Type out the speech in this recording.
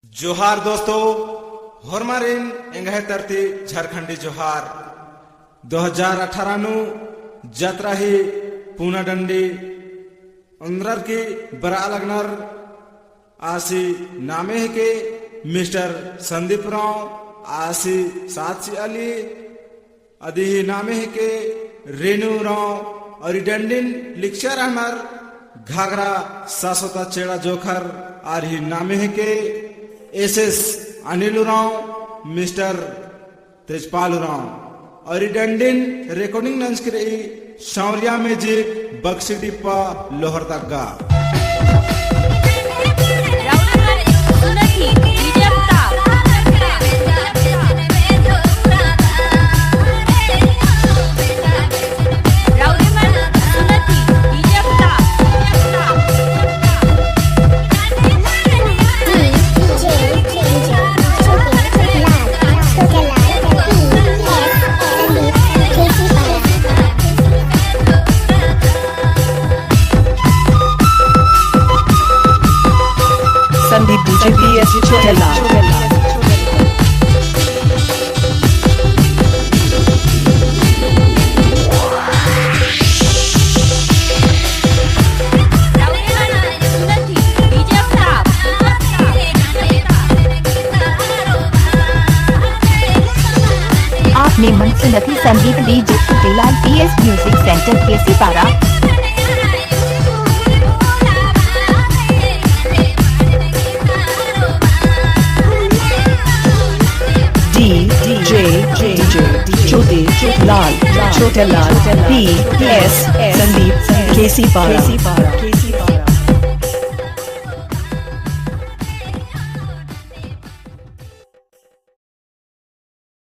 जोहार दोस्तों, हरमारिन एंगहे तरती झारखंडी जोहार 2018 नु जत्रा ही पूना डंडी अंदर की बरा लगनर आसी नामे है के मिस्टर संदीप राव आसी साची अली अदी नामे है के रेणु राव और डंडिन लिक्चर हमार घाघरा सासोता चेड़ा जोखर और ही नामे है के एसएस अनिल राव मिस्टर तेजपाल राव और डंडिन रिकॉर्डिंग नंस के शौर्या म्यूजिक बक्सी डिप्पा लोहर तग्गा संदीप डीजे छोटेला आपने मन सुनती संदीप डीजे छोटेला PS म्यूजिक सेंटर केसी पारा छोटे लाल PS संदीप केसी पारा।